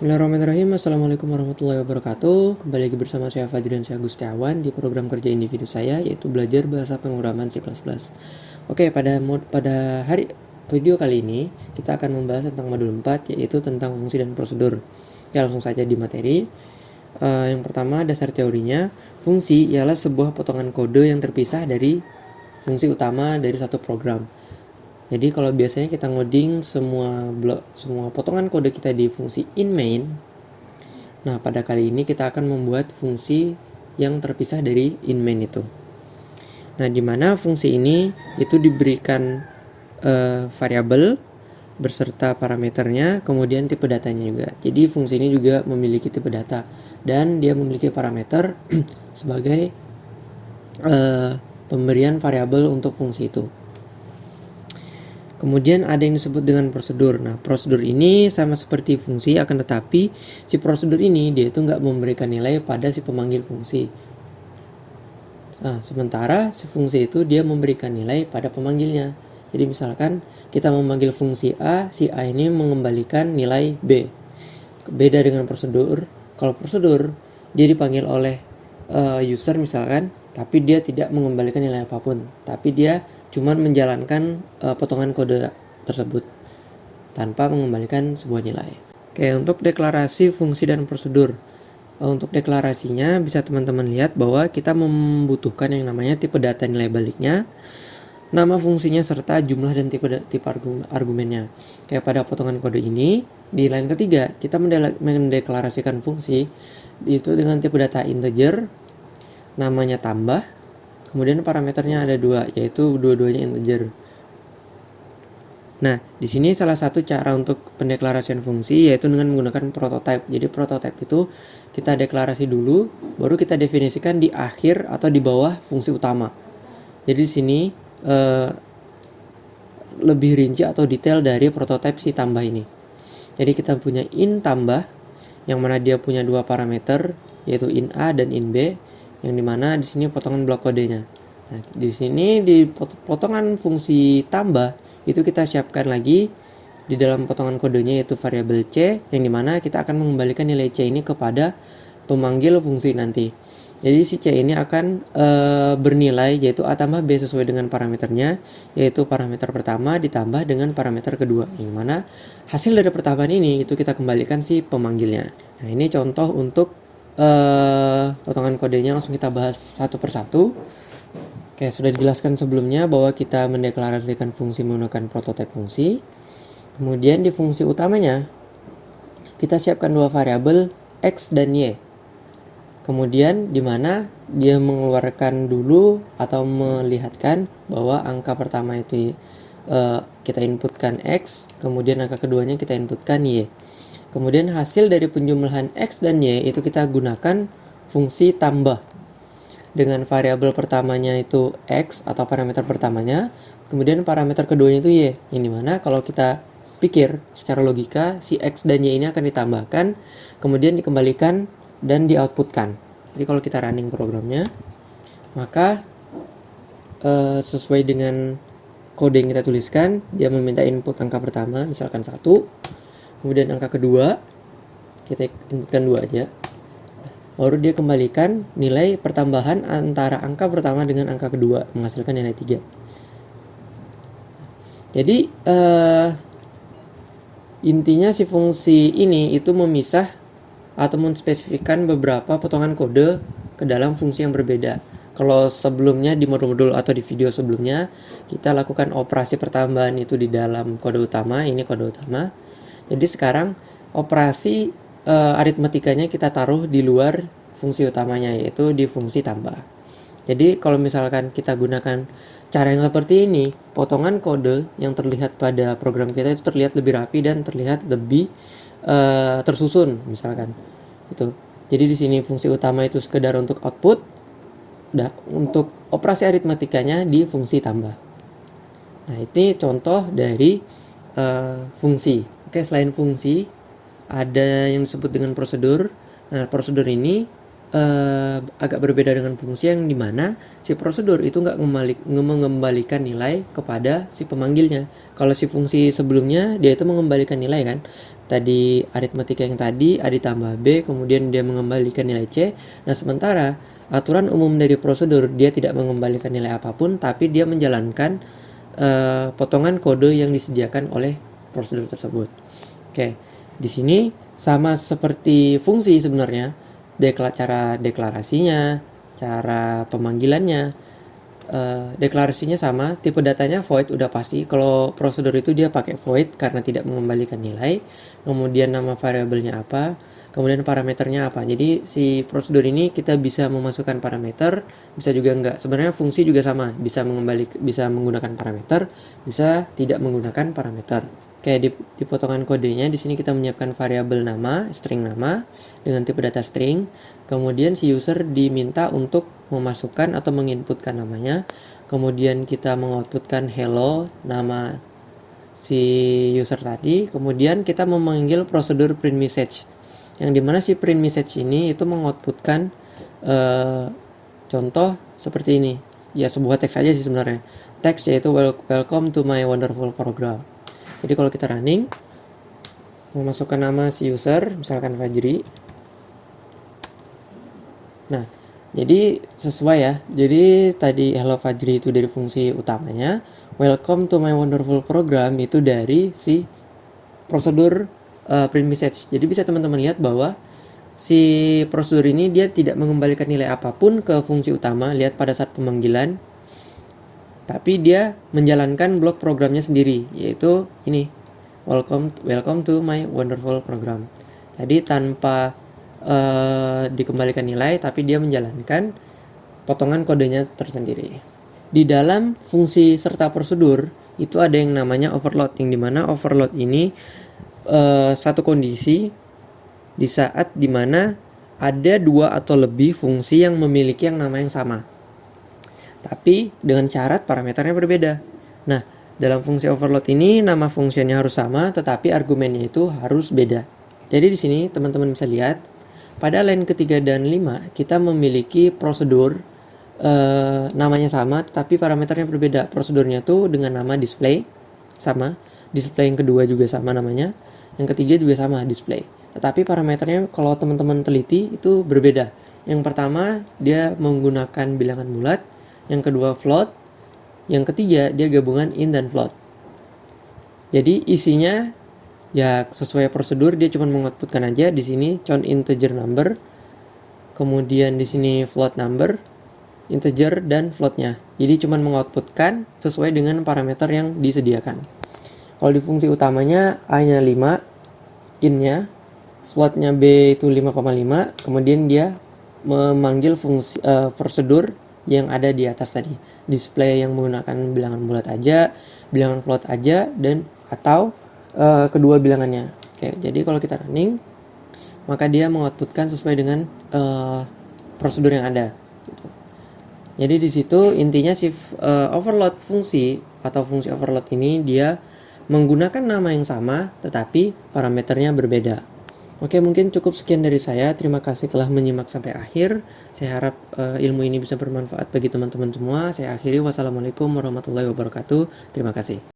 Bismillahirrahmanirrahim. Assalamualaikum warahmatullahi wabarakatuh. Kembali lagi bersama saya Fadrian Syah Gustiawan di program kerja individu saya, yaitu belajar bahasa pemrograman C++. Oke, pada hari video kali ini kita akan membahas tentang modul 4, yaitu tentang fungsi dan prosedur. Ya, langsung saja di materi. Yang pertama, dasar teorinya. Fungsi ialah sebuah potongan kode yang terpisah dari fungsi utama dari satu program. Jadi kalau biasanya kita ngoding semua potongan kode kita di fungsi inMain. Nah, pada kali ini kita akan membuat fungsi yang terpisah dari inMain itu. Nah, di mana fungsi ini itu diberikan variabel beserta parameternya, kemudian tipe datanya juga. Jadi fungsi ini juga memiliki tipe data dan dia memiliki parameter sebagai pemberian variabel untuk fungsi itu. Kemudian ada yang disebut dengan prosedur. Nah, prosedur ini sama seperti fungsi, akan tetapi si prosedur ini dia itu nggak memberikan nilai pada si pemanggil fungsi. Nah, sementara si fungsi itu dia memberikan nilai pada pemanggilnya. Jadi misalkan kita memanggil fungsi A, si A ini mengembalikan nilai B. Beda dengan prosedur. Kalau prosedur dia dipanggil oleh user misalkan, tapi dia tidak mengembalikan nilai apapun, tapi dia cuman menjalankan potongan kode tersebut tanpa mengembalikan sebuah nilai. Oke, untuk deklarasi fungsi dan prosedur. Untuk deklarasinya bisa teman-teman lihat bahwa kita membutuhkan yang namanya tipe data nilai baliknya, nama fungsinya serta jumlah dan tipe argumennya. Kayak pada potongan kode ini, di line ketiga kita mendeklarasikan fungsi itu dengan tipe data integer, namanya tambah, kemudian parameternya ada dua, yaitu dua-duanya integer. Nah, di sini salah satu cara untuk pendeklarasian fungsi yaitu dengan menggunakan prototype. Jadi prototype itu kita deklarasi dulu, baru kita definisikan di akhir atau di bawah fungsi utama. Jadi di sini lebih rinci atau detail dari prototype si tambah ini. Jadi kita punya in tambah, yang mana dia punya dua parameter, yaitu in A dan in B, yang dimana di sini potongan blok kodenya. Nah, di sini di potongan fungsi tambah itu kita siapkan lagi di dalam potongan kodenya yaitu variabel C, yang dimana kita akan mengembalikan nilai C ini kepada pemanggil fungsi nanti. Jadi si C ini akan bernilai yaitu A tambah B sesuai dengan parameternya, yaitu parameter pertama ditambah dengan parameter kedua, yang mana hasil dari pertambahan ini itu kita kembalikan si pemanggilnya. Nah, ini contoh untuk potongan kodenya, langsung kita bahas satu persatu. Oke, sudah dijelaskan sebelumnya bahwa kita mendeklarasikan fungsi menggunakan prototype fungsi. Kemudian di fungsi utamanya kita siapkan dua variabel X dan Y. Kemudian di mana dia mengeluarkan dulu atau melihatkan bahwa angka pertama itu kita inputkan X, kemudian angka keduanya kita inputkan Y. Kemudian hasil dari penjumlahan X dan Y itu kita gunakan fungsi tambah. Dengan variabel pertamanya itu X atau parameter pertamanya, kemudian parameter keduanya itu Y. Yang dimana kalau kita pikir secara logika, si X dan Y ini akan ditambahkan, kemudian dikembalikan dan di-outputkan. Jadi kalau kita running programnya, maka sesuai dengan kode yang kita tuliskan, dia meminta input angka pertama, misalkan 1. Kemudian angka kedua, kita inputkan 2 aja. Baru dia kembalikan nilai pertambahan antara angka pertama dengan angka kedua, menghasilkan nilai 3. Jadi intinya si fungsi ini itu memisah atau menspesifikkan beberapa potongan kode ke dalam fungsi yang berbeda. Kalau sebelumnya di modul-modul atau di video sebelumnya, kita lakukan operasi pertambahan itu di dalam kode utama, ini kode utama. Jadi sekarang operasi aritmetikanya kita taruh di luar fungsi utamanya, yaitu di fungsi tambah. Jadi kalau misalkan kita gunakan cara yang seperti ini, potongan kode yang terlihat pada program kita itu terlihat lebih rapi dan terlihat lebih tersusun misalkan. Itu. Jadi di sini fungsi utama itu sekedar untuk output, untuk operasi aritmetikanya di fungsi tambah. Nah, ini contoh dari fungsi. Oke, selain fungsi, ada yang disebut dengan prosedur. Nah, prosedur ini agak berbeda dengan fungsi yang dimana si prosedur itu nggak mengembalikan nilai kepada si pemanggilnya. Kalau si fungsi sebelumnya dia itu mengembalikan nilai kan, tadi aritmatika yang tadi A ditambah B, kemudian dia mengembalikan nilai C. Nah sementara aturan umum dari prosedur dia tidak mengembalikan nilai apapun, tapi dia menjalankan potongan kode yang disediakan oleh prosedur tersebut. Oke, di sini sama seperti fungsi sebenarnya. Cara deklarasinya, cara pemanggilannya, deklarasinya sama, tipe datanya void udah pasti. Kalau prosedur itu dia pakai void karena tidak mengembalikan nilai, kemudian nama variabelnya apa, kemudian parameternya apa. Jadi si prosedur ini kita bisa memasukkan parameter, bisa juga enggak. Sebenarnya fungsi juga sama, bisa menggunakan parameter, bisa tidak menggunakan parameter. Kayak di potongan kodenya di sini kita menyiapkan variabel nama, string nama dengan tipe data string. Kemudian si user diminta untuk memasukkan atau menginputkan namanya. Kemudian kita mengoutputkan hello nama si user tadi. Kemudian kita memanggil prosedur print message, yang dimana si print message ini itu mengoutputkan contoh seperti ini. Ya sebuah teks aja sih sebenarnya. Teks yaitu welcome to my wonderful program. Jadi kalau kita running, memasukkan nama si user, misalkan Fajri. Nah, jadi sesuai ya. Jadi tadi hello Fajri itu dari fungsi utamanya, welcome to my wonderful program itu dari si prosedur print message. Jadi bisa teman-teman lihat bahwa si prosedur ini dia tidak mengembalikan nilai apapun ke fungsi utama. Lihat pada saat pemanggilan, tapi dia menjalankan blok programnya sendiri, yaitu ini, welcome to my wonderful program. Jadi tanpa dikembalikan nilai, tapi dia menjalankan potongan kodenya tersendiri. Di dalam fungsi serta prosedur itu ada yang namanya overload, yang dimana overload ini satu kondisi di saat dimana ada dua atau lebih fungsi yang memiliki yang nama yang sama, tapi dengan syarat parameternya berbeda. Nah, dalam fungsi overload ini nama fungsinya harus sama, tetapi argumennya itu harus beda. Jadi di sini teman-teman bisa lihat pada line ketiga dan 5 kita memiliki prosedur namanya sama, tetapi parameternya berbeda. Prosedurnya tuh dengan nama display sama, display yang kedua juga sama namanya, yang ketiga juga sama display. Tetapi parameternya kalau teman-teman teliti itu berbeda. Yang pertama dia menggunakan bilangan bulat, yang kedua float, yang ketiga dia gabungan int dan float. Jadi isinya ya sesuai prosedur, dia cuma mengoutputkan aja di sini count integer number, kemudian di sini float number, integer dan floatnya. Jadi cuma mengoutputkan sesuai dengan parameter yang disediakan. Kalau di fungsi utamanya A-nya 5, int-nya, floatnya B itu 5,5, kemudian dia memanggil fungsi prosedur yang ada di atas tadi, display yang menggunakan bilangan bulat aja, bilangan float aja, dan atau kedua bilangannya. Oke, jadi kalau kita running, maka dia mengoutputkan sesuai dengan prosedur yang ada. Gitu. Jadi di situ intinya si overload fungsi atau fungsi overload ini dia menggunakan nama yang sama, tetapi parameternya berbeda. Oke, mungkin cukup sekian dari saya. Terima kasih telah menyimak sampai akhir. Saya harap ilmu ini bisa bermanfaat bagi teman-teman semua. Saya akhiri. Wassalamualaikum warahmatullahi wabarakatuh. Terima kasih.